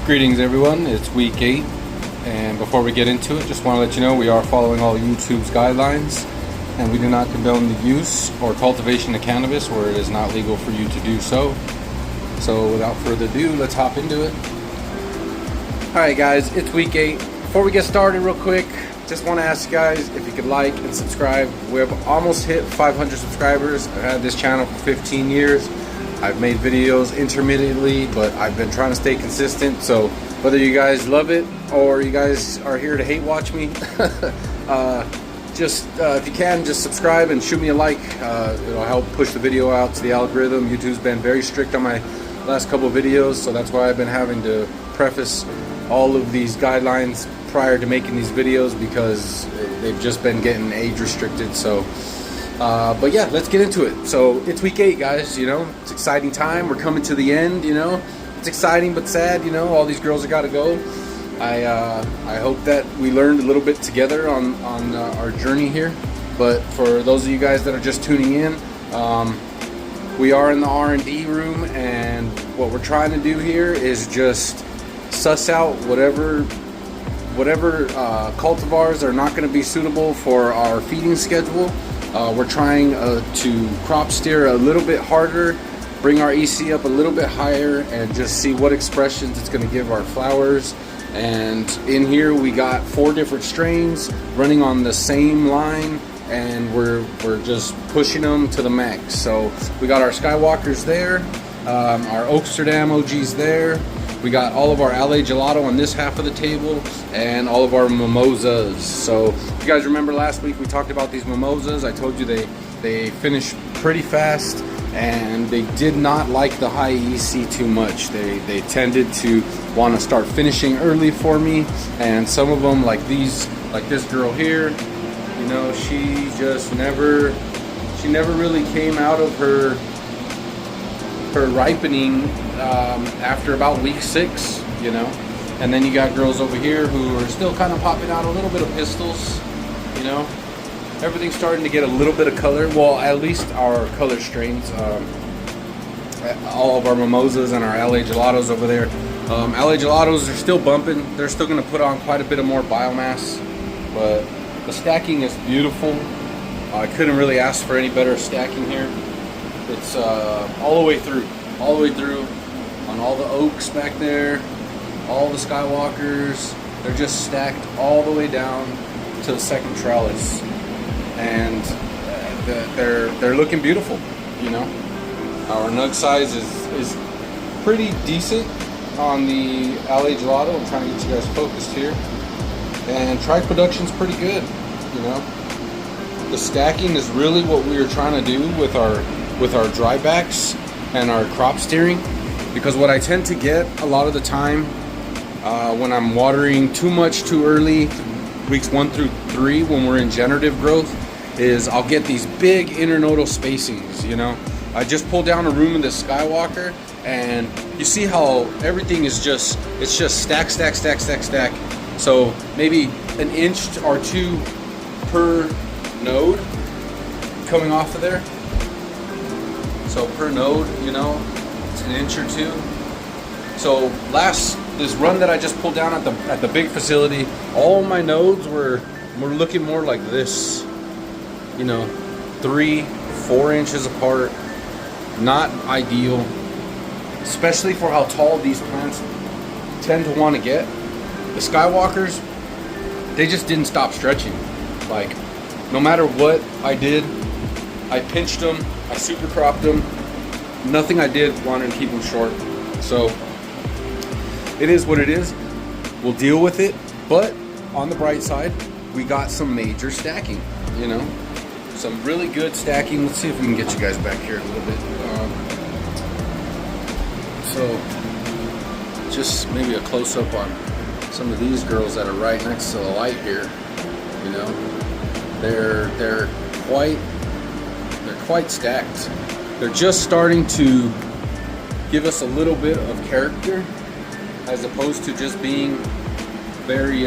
Greetings everyone, it's week 8, and before we get into it, just want to let you know we are following all YouTube's guidelines, and we do not condone the use or cultivation of cannabis where it is not legal for you to do so. So without further ado, let's hop into it. Alright guys, it's week 8. Before we get started real quick, just want to ask you guys if you could like and subscribe. We have almost hit 500 subscribers. I've had this channel for 15 years. I've made videos intermittently, but I've been trying to stay consistent. So whether you guys love it or you guys are here to hate watch me, if you can, just subscribe and shoot me a like. It'll help push the video out to the algorithm. YouTube's been very strict on my last couple of videos, so that's why I've been having to preface all of these guidelines prior to making these videos, because they've just been getting age restricted. So but yeah, let's get into it. So it's week 8, guys. You know, it's exciting time. We're coming to the end. You know, it's exciting but sad. You know, all these girls have got to go. I hope that we learned a little bit together on our journey here. But for those of you guys that are just tuning in, we are in the R&D room, and what we're trying to do here is just suss out whatever cultivars are not going to be suitable for our feeding schedule. We're trying to crop steer a little bit harder, bring our EC up a little bit higher, and just see what expressions it's going to give our flowers. And in here we got 4 different strains running on the same line, and we're just pushing them to the max. So we got our Skywalkers there, our Oaksterdam OGs there. We got all of our LA Gelato on this half of the table, and all of our mimosas. So if you guys remember last week, we talked about these mimosas. I told you they finish pretty fast, and they did not like the high EC too much. They tended to want to start finishing early for me, and some of them, like these, like this girl here, you know, she never really came out of her ripening after about week 6, you know. And then you got girls over here who are still kind of popping out a little bit of pistils, you know. Everything's starting to get a little bit of color. Well, at least our color strains. All of our mimosas and our LA Gelatos over there. LA Gelatos are still bumping. They're still going to put on quite a bit of more biomass, but the stacking is beautiful. I couldn't really ask for any better stacking here. It's all the way through on all the oaks back there, all the Skywalkers. They're just stacked all the way down to the second trellis, and they're looking beautiful. You know, our nug size is pretty decent on the LA Gelato. I'm trying to get you guys focused here, and tri production's pretty good. You know, the stacking is really what we were trying to do with our dry backs and our crop steering, because what I tend to get a lot of the time when I'm watering too much too early, weeks 1 through 3, when we're in generative growth, is I'll get these big internodal spacings. You know, I just pulled down a room in the Skywalker, and you see how everything is just stack. So maybe an inch or 2 per node coming off of there. So per node, you know, it's an inch or 2. So this run that I just pulled down at the big facility, all my nodes were looking more like this, you know, 3-4 inches apart. Not ideal, especially for how tall these plants tend to want to get. The Skywalkers, they just didn't stop stretching. Like, no matter what I did, I pinched them, I super cropped them. Nothing I did wanted to keep them short. So it is what it is. We'll deal with it. But on the bright side, we got some major stacking. You know, some really good stacking. Let's see if we can get you guys back here a little bit. So just maybe a close up on some of these girls that are right next to the light here. You know, they're quite stacked. They're just starting to give us a little bit of character, as opposed to just being very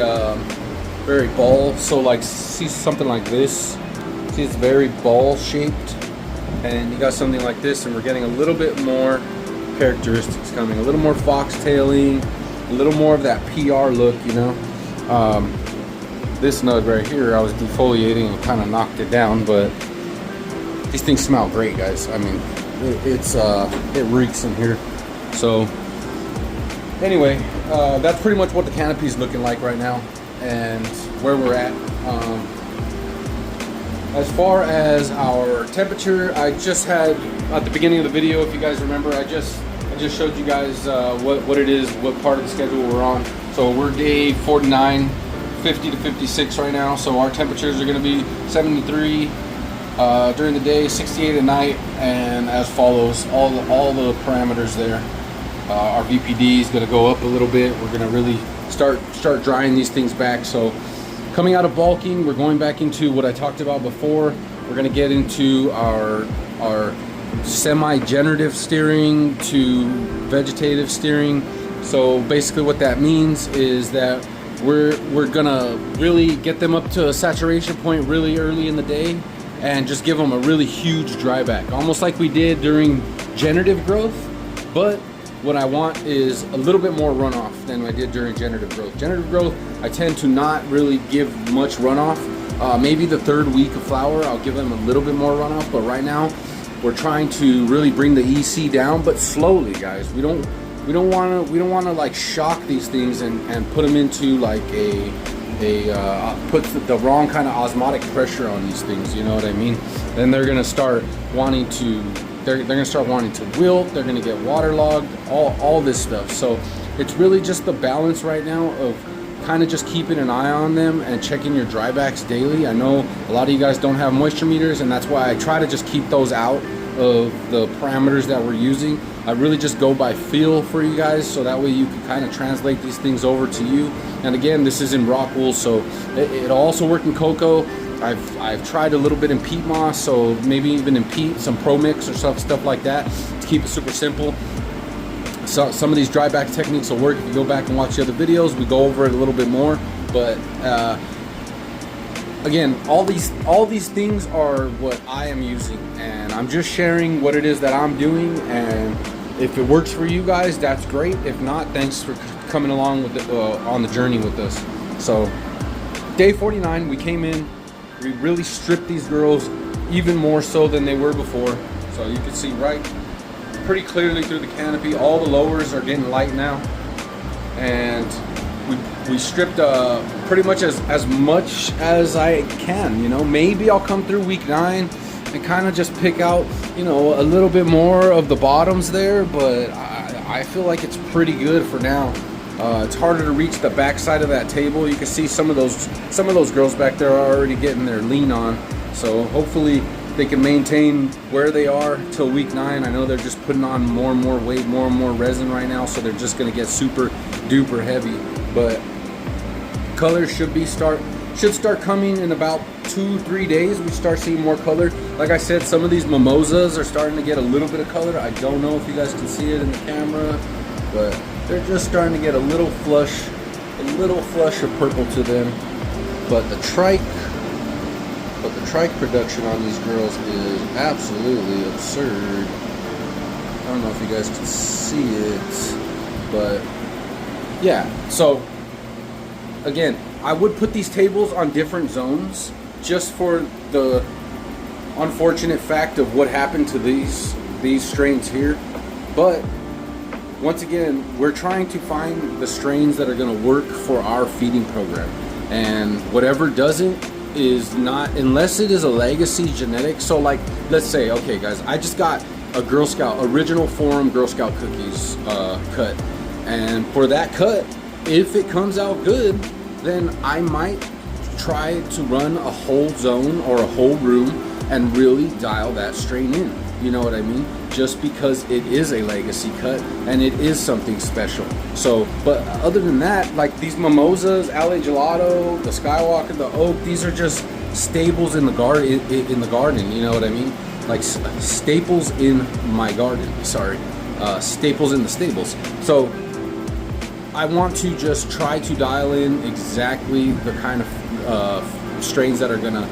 ball. So like, see something like this, see it's very ball shaped, and you got something like this, and we're getting a little bit more characteristics coming, a little more foxtailing, a little more of that PR look, you know. This nug right here, I was defoliating and kind of knocked it down, but these things smell great, guys. I mean, it reeks in here. So anyway, that's pretty much what the canopy is looking like right now and where we're at. As far as our temperature, I just had at the beginning of the video, if you guys remember, I just showed you guys what it is, what part of the schedule we're on. So we're day 49, 50 to 56 right now. So our temperatures are going to be 73 during the day, 68 at night, and as follows. All the parameters there. Our VPD is going to go up a little bit. We're going to really start drying these things back. So coming out of bulking, we're going back into what I talked about before. We're going to get into our semi-generative steering to vegetative steering. So basically what that means is that we're gonna really get them up to a saturation point really early in the day and just give them a really huge dry back, almost like we did during generative growth. But what I want is a little bit more runoff than I did during generative growth. Generative growth, I tend to not really give much runoff. Maybe the third week of flower, I'll give them a little bit more runoff, but right now we're trying to really bring the EC down, but slowly, guys. We don't want to like shock these things and put them into like put the wrong kind of osmotic pressure on these things. You know what I mean? Then they're gonna start wanting to they're gonna start wanting to wilt. They're gonna get waterlogged. All this stuff. So it's really just the balance right now of kind of just keeping an eye on them and checking your drybacks daily. I know a lot of you guys don't have moisture meters, and that's why I try to just keep those out of the parameters that we're using. I really just go by feel for you guys, so that way you can kind of translate these things over to you. And again, this is in rock wool, so it'll also work in cocoa. I've tried a little bit in peat moss, so maybe even in peat, some pro mix or stuff like that to keep it super simple. So some of these dry back techniques will work. If you go back and watch the other videos, we go over it a little bit more. But again, all these things are what I am using, and I'm just sharing what it is that I'm doing. And if it works for you guys, that's great. If not, thanks for coming along with on the journey with us. So day 49, we came in, we really stripped these girls even more so than they were before. So you can see right pretty clearly through the canopy. All the lowers are getting light now, and we stripped pretty much as much as I can. You know, maybe I'll come through week 9 and kind of just pick out, you know, a little bit more of the bottoms there, but I feel like it's pretty good for now. It's harder to reach the back side of that table. You can see some of those girls back there are already getting their lean on, so hopefully they can maintain where they are till week 9. I know they're just putting on more and more weight, more and more resin right now, so they're just going to get super duper heavy. But colors should start coming in about 2-3 days. We start seeing more color. Like I said, some of these mimosas are starting to get a little bit of color. I don't know if you guys can see it in the camera, but they're just starting to get a little flush of purple to them. But the trike production on these girls is absolutely absurd. I don't know if you guys can see it, but yeah. So again, I would put these tables on different zones just for the unfortunate fact of what happened to these strains here. But once again, we're trying to find the strains that are going to work for our feeding program, and whatever doesn't is not, unless it is a legacy genetic. So like, let's say, okay guys, I just got a Girl Scout original Forum Girl Scout cookies cut, and for that cut, if it comes out good, then I might try to run a whole zone or a whole room and really dial that strain in. You know what I mean? Just because it is a legacy cut and it is something special. So, but other than that, like these mimosas, LA Gelato, the Skywalker, the Oak, these are just staples in the garden. In the garden, you know what I mean? Like staples in my garden. Sorry, staples in the stables. So I want to just try to dial in exactly the kind of strains that are gonna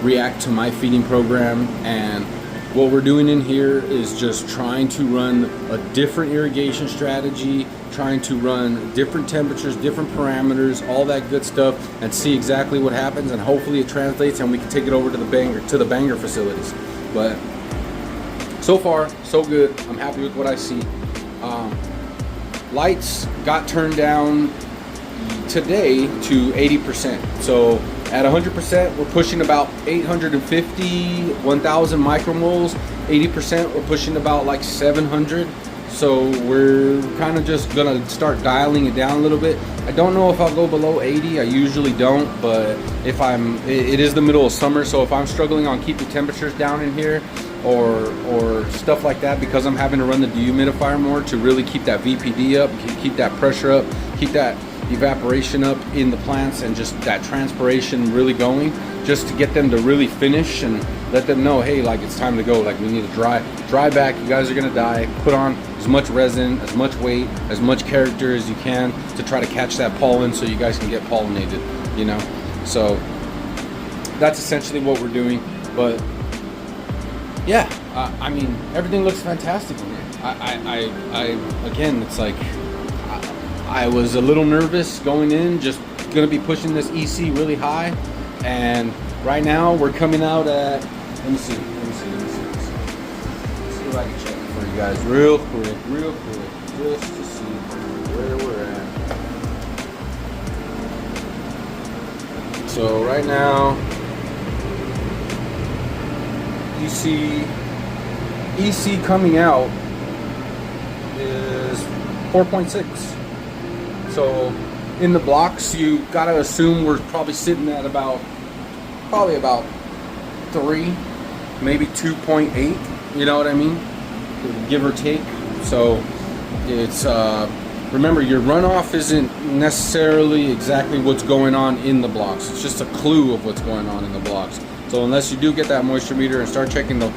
react to my feeding program, and what we're doing in here is just trying to run a different irrigation strategy, trying to run different temperatures, different parameters, all that good stuff, and see exactly what happens, and hopefully it translates and we can take it over to the Bangor facilities. But so far, so good. I'm happy with what I see. Lights got turned down today to 80%. So at 100%, we're pushing about 850, 1,000 micromoles. 80%, we're pushing about like 700. So we're kind of just gonna start dialing it down a little bit. I don't know if I'll go below 80. I usually don't, but if it is the middle of summer, so if I'm struggling on keeping temperatures down in here or stuff like that, because I'm having to run the dehumidifier more to really keep that VPD up, keep that pressure up, keep that evaporation up in the plants, and just that transpiration really going, just to get them to really finish and let them know, hey, like it's time to go, like we need to dry back, you guys are gonna die. Put on as much resin, as much weight, as much character as you can to try to catch that pollen so you guys can get pollinated, you know. So that's essentially what we're doing. But yeah, I mean, everything looks fantastic in here. I again, it's like I was a little nervous going in, just gonna be pushing this EC really high, and right now we're coming out at, let me see if I can check it for you guys real quick, just to see where we're at. So right now, EC coming out is 4.6. So in the blocks, you gotta assume we're probably sitting at about 3, maybe 2.8. You know what I mean? Give or take. So it's remember, your runoff isn't necessarily exactly what's going on in the blocks. It's just a clue of what's going on in the blocks. So unless you do get that moisture meter and start checking what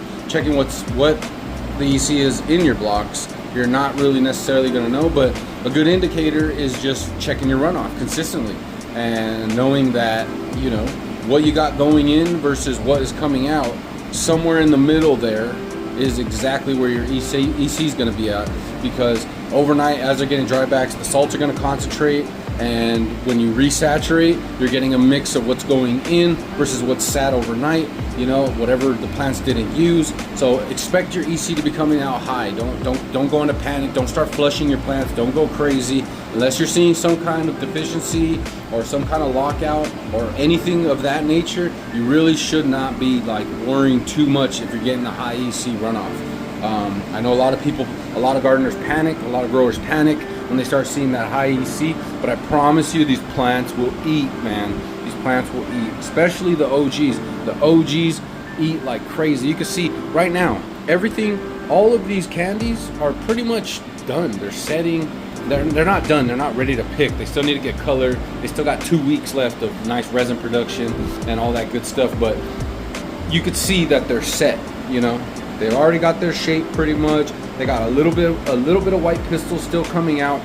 the EC is in your blocks, you're not really necessarily going to know. But a good indicator is just checking your runoff consistently and knowing that, you know, what you got going in versus what is coming out. Somewhere in the middle there is exactly where your EC is going to be at, because overnight, as they're getting dry backs, the salts are going to concentrate, and when you resaturate, you're getting a mix of what's going in versus what's sat overnight, you know, whatever the plants didn't use. So expect your EC to be coming out high. Don't go into panic. Don't start flushing your plants. Don't go crazy unless you're seeing some kind of deficiency or some kind of lockout or anything of that nature. You really should not be like worrying too much if you're getting a high EC runoff. I know a lot of gardeners panic, a lot of growers panic when they start seeing that high EC, but I promise you these plants will eat, man. These plants will eat, especially the OGs. The OGs eat like crazy. You can see right now, everything, all of these candies are pretty much done. They're setting. They're not done. They're not ready to pick. They still need to get colored. They still got 2 weeks left of nice resin production and all that good stuff, but you could see that they're set, you know. They've already got their shape pretty much. They got a little bit of white pistil still coming out,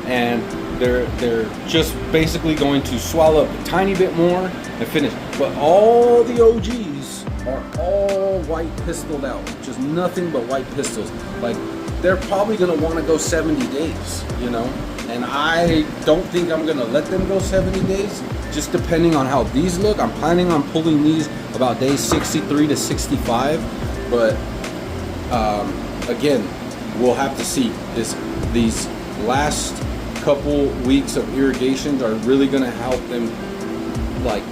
and they're just basically going to swallow up a tiny bit more and finish. But all the OGs are all white pistilled out, just nothing but white pistils. Like, they're probably gonna want to go 70 days, you know. And I don't think I'm gonna let them go 70 days, just depending on how these look. I'm planning on pulling these about days 63 to 65. But again, we'll have to see. These last couple weeks of irrigations are really going to help them, like,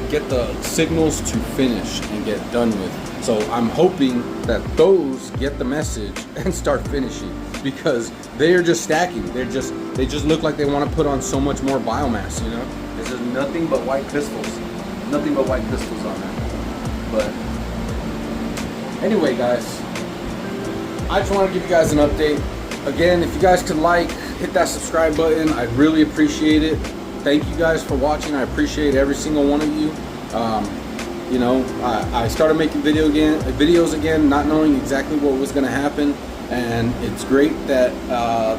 get the signals to finish and get done with. So I'm hoping that those get the message and start finishing, because they are just stacking. They just look like they want to put on so much more biomass. You know, there's just nothing but white pistils, nothing but white pistils on that. But anyway, guys, I just want to give you guys an update. Again, if you guys could hit that subscribe button, I'd really appreciate it. Thank you guys for watching. I appreciate every single one of you. You know, I started making videos again, not knowing exactly what was going to happen, and it's great that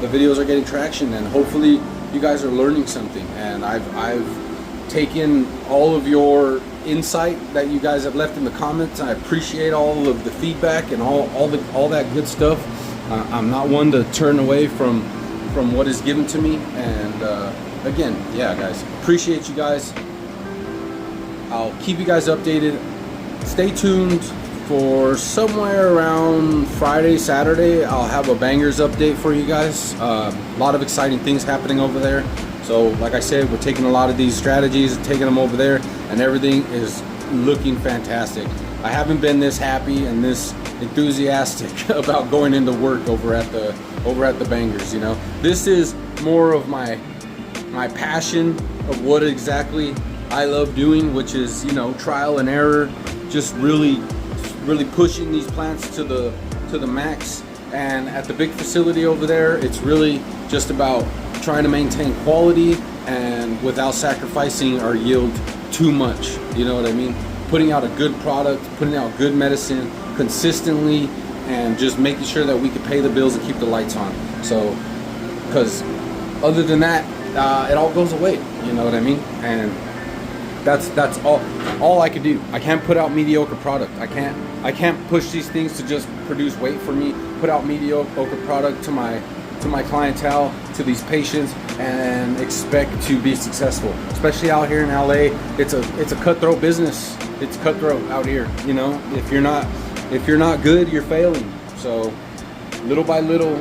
the videos are getting traction, and hopefully you guys are learning something. And I've taken all of your insight that you guys have left in the comments. I appreciate all of the feedback and all that good stuff. I'm not one to turn away from what is given to me. And again, yeah, guys, appreciate you guys. I'll keep you guys updated. Stay tuned for somewhere around Friday, Saturday. I'll have a bangers update for you guys. A lot of exciting things happening over there. So like I said, we're taking a lot of these strategies, taking them over there, and everything is looking fantastic. I haven't been this happy and this enthusiastic about going into work over at the bangers. You know, this is more of my passion of what exactly I love doing, which is, you know, trial and error, just really pushing these plants to the max. And at the big facility over there, it's really just about trying to maintain quality and without sacrificing our yield too much. You know what I mean? Putting out a good product, putting out good medicine consistently, and just making sure that we can pay the bills and keep the lights on. So, because other than that, it all goes away. You know what I mean? And that's all I can do. I can't put out mediocre product. I can't push these things to just produce weight for me. Put out mediocre product to my clientele, to these patients, and expect to be successful. Especially out here in LA, it's a cutthroat business. It's cutthroat out here. You know, if you're not good, you're failing. So little by little,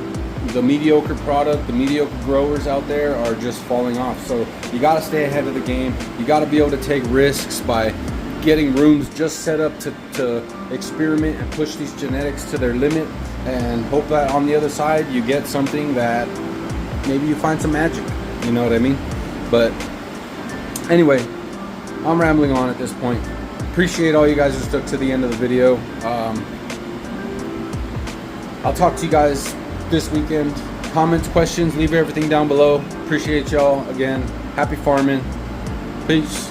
the mediocre product, the mediocre growers out there are just falling off. So you got to stay ahead of the game. You got to be able to take risks by getting rooms just set up to experiment and push these genetics to their limit, and hope that on the other side you get something that maybe you find some magic. You know what I mean? But anyway, I'm rambling on at this point. Appreciate all you guys who stuck to the end of the video. I'll talk to you guys this weekend. Comments, questions, leave everything down below. Appreciate y'all. Again, happy farming. Peace.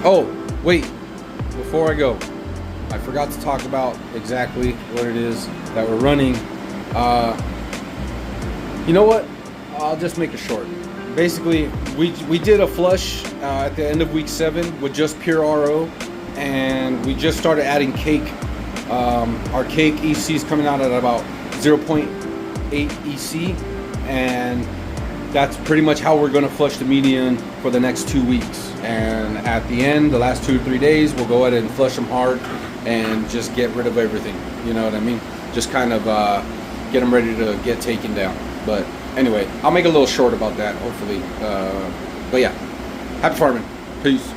Oh, wait, before I go, I forgot to talk about exactly what it is that we're running. You know what? I'll just make it short. Basically, we did a flush at the end of week 7 with just pure RO, and we just started adding cake. Our cake EC is coming out at about 0.8 EC, and that's pretty much how we're going to flush the median for the next 2 weeks. And at the end, the last 2 or 3 days, we'll go ahead and flush them hard and just get rid of everything. You know what I mean? Just kind of get them ready to get taken down. But anyway, I'll make a little short about that, hopefully. But yeah, happy farming. Peace.